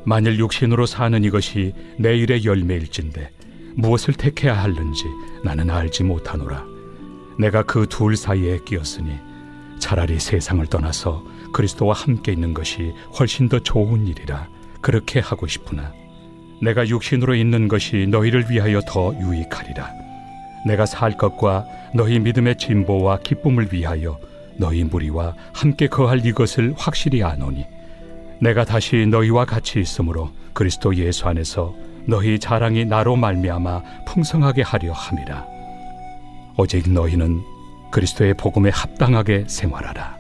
만일 육신으로 사는 이것이 내 일의 열매일진데 무엇을 택해야 하는지 나는 알지 못하노라. 내가 그 둘 사이에 끼었으니 차라리 세상을 떠나서 그리스도와 함께 있는 것이 훨씬 더 좋은 일이라 그렇게 하고 싶으나 내가 육신으로 있는 것이 너희를 위하여 더 유익하리라. 내가 살 것과 너희 믿음의 진보와 기쁨을 위하여 너희 무리와 함께 거할 이것을 확실히 아노니 내가 다시 너희와 같이 있으므로 그리스도 예수 안에서 너희 자랑이 나로 말미암아 풍성하게 하려 함이라. 오직 너희는 그리스도의 복음에 합당하게 생활하라.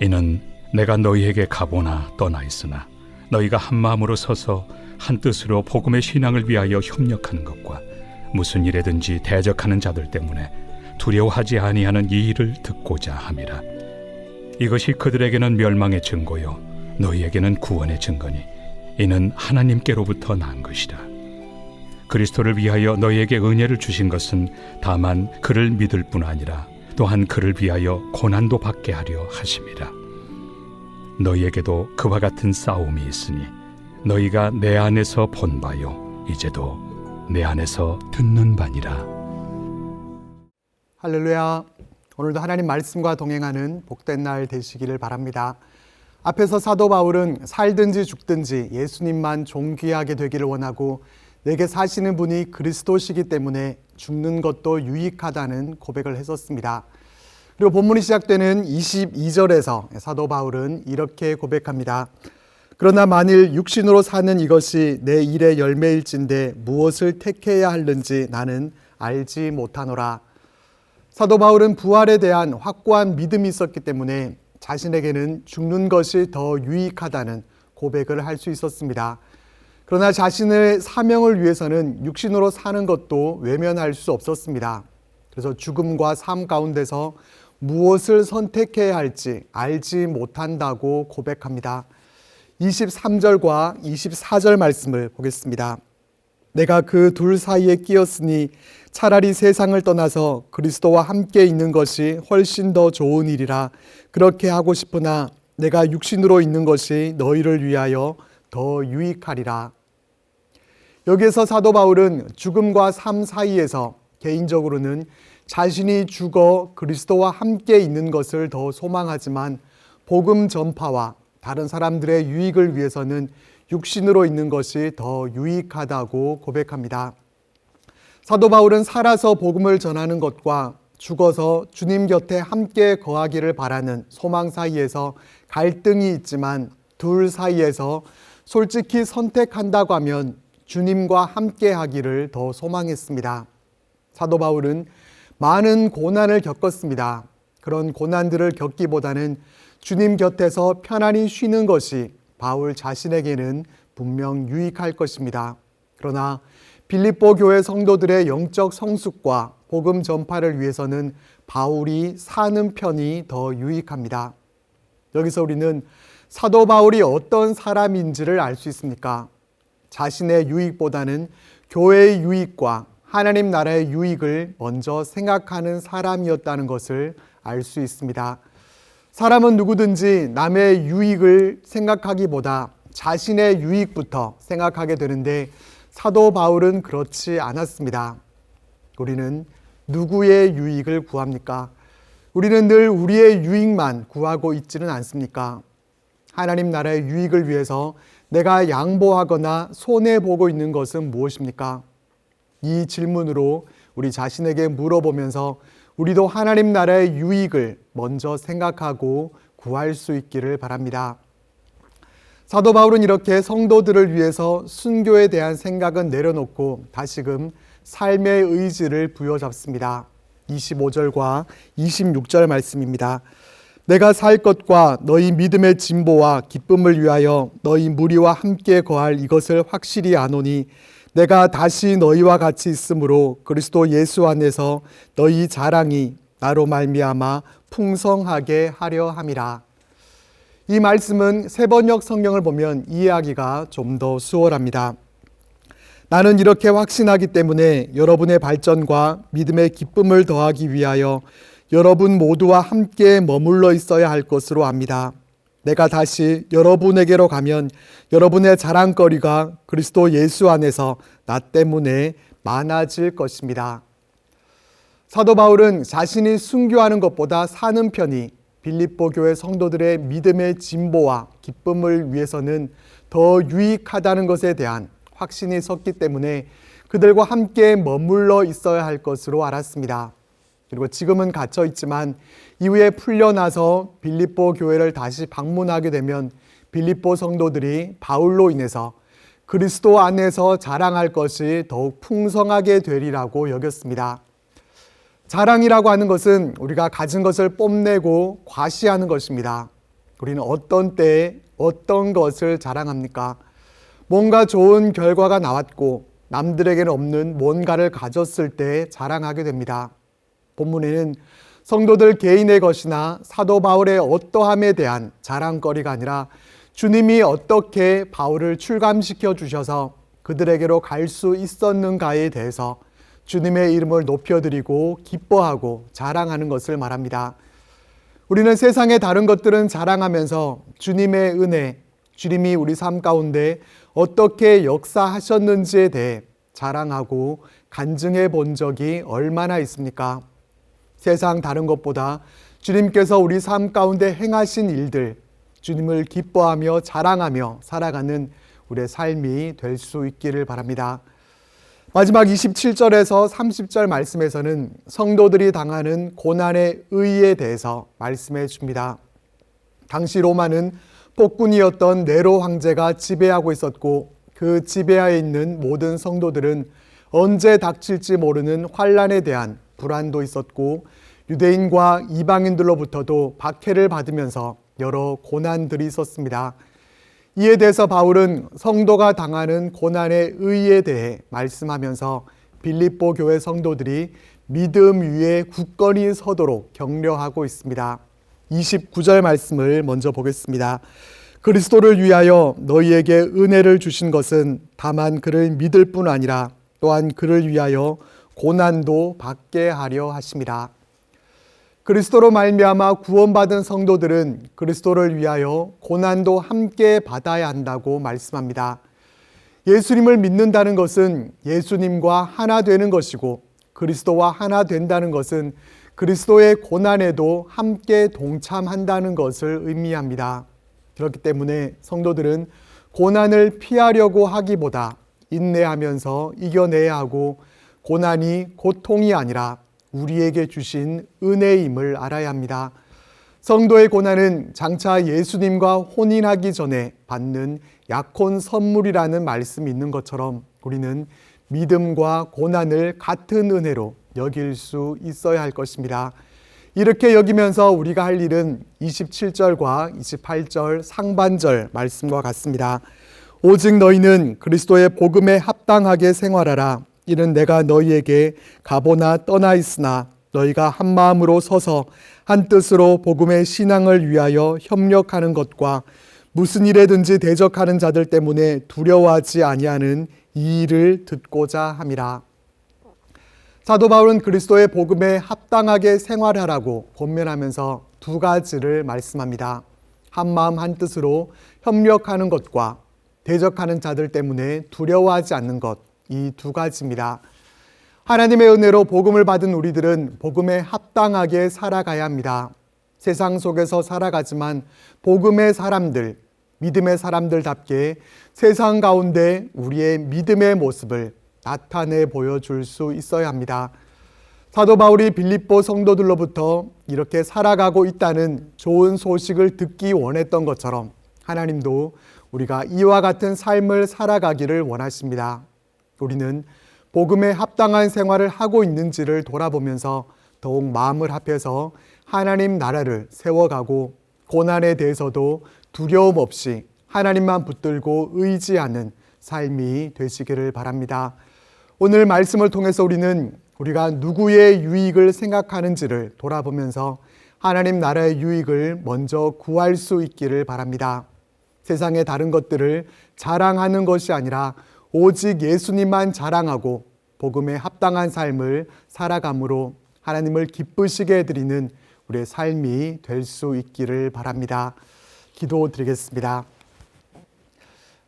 이는 내가 너희에게 가보나 떠나 있으나 너희가 한 마음으로 서서 한 뜻으로 복음의 신앙을 위하여 협력하는 것과 무슨 일에든지 대적하는 자들 때문에 두려워하지 아니하는 이 일을 듣고자 함이라. 이것이 그들에게는 멸망의 증거요 너희에게는 구원의 증거니 이는 하나님께로부터 난 것이라. 그리스도를 위하여 너희에게 은혜를 주신 것은 다만 그를 믿을 뿐 아니라 또한 그를 위하여 고난도 받게 하려 하심이라. 너희에게도 그와 같은 싸움이 있으니 너희가 내 안에서 본 바요 이제도 내 안에서 듣는 바니라. 할렐루야. 오늘도 하나님 말씀과 동행하는 복된 날 되시기를 바랍니다. 앞에서 사도 바울은 살든지 죽든지 예수님만 존귀하게 되기를 원하고 내게 사시는 분이 그리스도시기 때문에 죽는 것도 유익하다는 고백을 했었습니다. 그리고 본문이 시작되는 22절에서 사도 바울은 이렇게 고백합니다. 그러나 만일 육신으로 사는 이것이 내 일의 열매일진데 무엇을 택해야 하는지 나는 알지 못하노라. 사도 바울은 부활에 대한 확고한 믿음이 있었기 때문에 자신에게는 죽는 것이 더 유익하다는 고백을 할 수 있었습니다. 그러나 자신의 사명을 위해서는 육신으로 사는 것도 외면할 수 없었습니다. 그래서 죽음과 삶 가운데서 무엇을 선택해야 할지 알지 못한다고 고백합니다. 23절과 24절 말씀을 보겠습니다. 내가 그 둘 사이에 끼었으니 차라리 세상을 떠나서 그리스도와 함께 있는 것이 훨씬 더 좋은 일이라 그렇게 하고 싶으나 내가 육신으로 있는 것이 너희를 위하여 더 유익하리라. 여기에서 사도 바울은 죽음과 삶 사이에서 개인적으로는 자신이 죽어 그리스도와 함께 있는 것을 더 소망하지만 복음 전파와 다른 사람들의 유익을 위해서는 육신으로 있는 것이 더 유익하다고 고백합니다. 사도 바울은 살아서 복음을 전하는 것과 죽어서 주님 곁에 함께 거하기를 바라는 소망 사이에서 갈등이 있지만 둘 사이에서 솔직히 선택한다고 하면 주님과 함께 하기를 더 소망했습니다. 사도 바울은 많은 고난을 겪었습니다. 그런 고난들을 겪기보다는 주님 곁에서 편안히 쉬는 것이 바울 자신에게는 분명 유익할 것입니다. 그러나 빌립보 교회 성도들의 영적 성숙과 복음 전파를 위해서는 바울이 사는 편이 더 유익합니다. 여기서 우리는 사도 바울이 어떤 사람인지를 알 수 있습니까? 자신의 유익보다는 교회의 유익과 하나님 나라의 유익을 먼저 생각하는 사람이었다는 것을 알 수 있습니다. 사람은 누구든지 남의 유익을 생각하기보다 자신의 유익부터 생각하게 되는데 사도 바울은 그렇지 않았습니다. 우리는 누구의 유익을 구합니까? 우리는 늘 우리의 유익만 구하고 있지는 않습니까? 하나님 나라의 유익을 위해서 내가 양보하거나 손해보고 있는 것은 무엇입니까? 이 질문으로 우리 자신에게 물어보면서 우리도 하나님 나라의 유익을 먼저 생각하고 구할 수 있기를 바랍니다. 사도 바울은 이렇게 성도들을 위해서 순교에 대한 생각은 내려놓고 다시금 삶의 의지를 부여잡습니다. 25절과 26절 말씀입니다. 내가 살 것과 너희 믿음의 진보와 기쁨을 위하여 너희 무리와 함께 거할 이것을 확실히 아노니 내가 다시 너희와 같이 있으므로 그리스도 예수 안에서 너희 자랑이 나로 말미암아 풍성하게 하려 함이라. 이 말씀은 세번역 성경을 보면 이해하기가 좀 더 수월합니다. 나는 이렇게 확신하기 때문에 여러분의 발전과 믿음의 기쁨을 더하기 위하여 여러분 모두와 함께 머물러 있어야 할 것으로 압니다. 내가 다시 여러분에게로 가면 여러분의 자랑거리가 그리스도 예수 안에서 나 때문에 많아질 것입니다. 사도 바울은 자신이 순교하는 것보다 사는 편이 빌립보 교회 성도들의 믿음의 진보와 기쁨을 위해서는 더 유익하다는 것에 대한 확신이 섰기 때문에 그들과 함께 머물러 있어야 할 것으로 알았습니다. 그리고 지금은 갇혀 있지만 이후에 풀려나서 빌립보 교회를 다시 방문하게 되면 빌립보 성도들이 바울로 인해서 그리스도 안에서 자랑할 것이 더욱 풍성하게 되리라고 여겼습니다. 자랑이라고 하는 것은 우리가 가진 것을 뽐내고 과시하는 것입니다. 우리는 어떤 때에 어떤 것을 자랑합니까? 뭔가 좋은 결과가 나왔고 남들에게는 없는 뭔가를 가졌을 때 자랑하게 됩니다. 본문에는 성도들 개인의 것이나 사도 바울의 어떠함에 대한 자랑거리가 아니라 주님이 어떻게 바울을 출감시켜 주셔서 그들에게로 갈 수 있었는가에 대해서 주님의 이름을 높여드리고 기뻐하고 자랑하는 것을 말합니다. 우리는 세상의 다른 것들은 자랑하면서 주님의 은혜, 주님이 우리 삶 가운데 어떻게 역사하셨는지에 대해 자랑하고 간증해 본 적이 얼마나 있습니까? 세상 다른 것보다 주님께서 우리 삶 가운데 행하신 일들, 주님을 기뻐하며 자랑하며 살아가는 우리의 삶이 될 수 있기를 바랍니다. 마지막 27절에서 30절 말씀에서는 성도들이 당하는 고난의 의의에 대해서 말씀해 줍니다. 당시 로마는 폭군이었던 네로 황제가 지배하고 있었고 그 지배하에 있는 모든 성도들은 언제 닥칠지 모르는 환란에 대한 불안도 있었고 유대인과 이방인들로부터도 박해를 받으면서 여러 고난들이 있었습니다. 이에 대해서 바울은 성도가 당하는 고난의 의의에 대해 말씀하면서 빌립보 교회 성도들이 믿음 위에 굳건히 서도록 격려하고 있습니다. 29절 말씀을 먼저 보겠습니다. 그리스도를 위하여 너희에게 은혜를 주신 것은 다만 그를 믿을 뿐 아니라 또한 그를 위하여 고난도 받게 하려 하심이라. 그리스도로 말미암아 구원받은 성도들은 그리스도를 위하여 고난도 함께 받아야 한다고 말씀합니다. 예수님을 믿는다는 것은 예수님과 하나 되는 것이고 그리스도와 하나 된다는 것은 그리스도의 고난에도 함께 동참한다는 것을 의미합니다. 그렇기 때문에 성도들은 고난을 피하려고 하기보다 인내하면서 이겨내야 하고 고난이 고통이 아니라 우리에게 주신 은혜임을 알아야 합니다. 성도의 고난은 장차 예수님과 혼인하기 전에 받는 약혼 선물이라는 말씀이 있는 것처럼 우리는 믿음과 고난을 같은 은혜로 여길 수 있어야 할 것입니다. 이렇게 여기면서 우리가 할 일은 27절과 28절 상반절 말씀과 같습니다. 오직 너희는 그리스도의 복음에 합당하게 생활하라. 이는 내가 너희에게 가보나 떠나 있으나 너희가 한 마음으로 서서 한 뜻으로 복음의 신앙을 위하여 협력하는 것과 무슨 일에든지 대적하는 자들 때문에 두려워하지 아니하는 이 일을 듣고자 함이라. 사도 바울은 그리스도의 복음에 합당하게 생활하라고 권면하면서 두 가지를 말씀합니다. 한 마음 한 뜻으로 협력하는 것과 대적하는 자들 때문에 두려워하지 않는 것, 이 두 가지입니다. 하나님의 은혜로 복음을 받은 우리들은 복음에 합당하게 살아가야 합니다. 세상 속에서 살아가지만 복음의 사람들, 믿음의 사람들답게 세상 가운데 우리의 믿음의 모습을 나타내 보여줄 수 있어야 합니다. 사도 바울이 빌립보 성도들로부터 이렇게 살아가고 있다는 좋은 소식을 듣기 원했던 것처럼 하나님도 우리가 이와 같은 삶을 살아가기를 원하십니다. 우리는 복음에 합당한 생활을 하고 있는지를 돌아보면서 더욱 마음을 합해서 하나님 나라를 세워가고 고난에 대해서도 두려움 없이 하나님만 붙들고 의지하는 삶이 되시기를 바랍니다. 오늘 말씀을 통해서 우리가 누구의 유익을 생각하는지를 돌아보면서 하나님 나라의 유익을 먼저 구할 수 있기를 바랍니다. 세상의 다른 것들을 자랑하는 것이 아니라 오직 예수님만 자랑하고 복음에 합당한 삶을 살아감으로 하나님을 기쁘시게 해드리는 우리의 삶이 될 수 있기를 바랍니다. 기도드리겠습니다.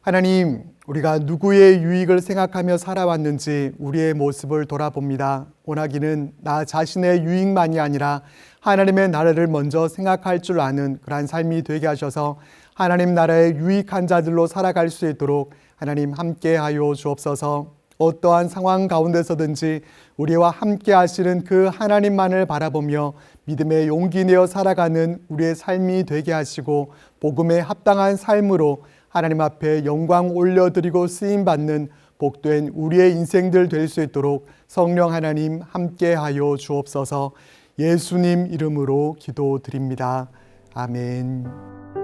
하나님, 우리가 누구의 유익을 생각하며 살아왔는지 우리의 모습을 돌아봅니다. 원하기는 나 자신의 유익만이 아니라 하나님의 나라를 먼저 생각할 줄 아는 그러한 삶이 되게 하셔서 하나님 나라의 유익한 자들로 살아갈 수 있도록 하나님 함께하여 주옵소서. 어떠한 상황 가운데서든지 우리와 함께 하시는 그 하나님만을 바라보며 믿음의 용기 내어 살아가는 우리의 삶이 되게 하시고 복음에 합당한 삶으로 하나님 앞에 영광 올려드리고 쓰임받는 복된 우리의 인생들 될 수 있도록 성령 하나님 함께하여 주옵소서. 예수님 이름으로 기도드립니다. 아멘.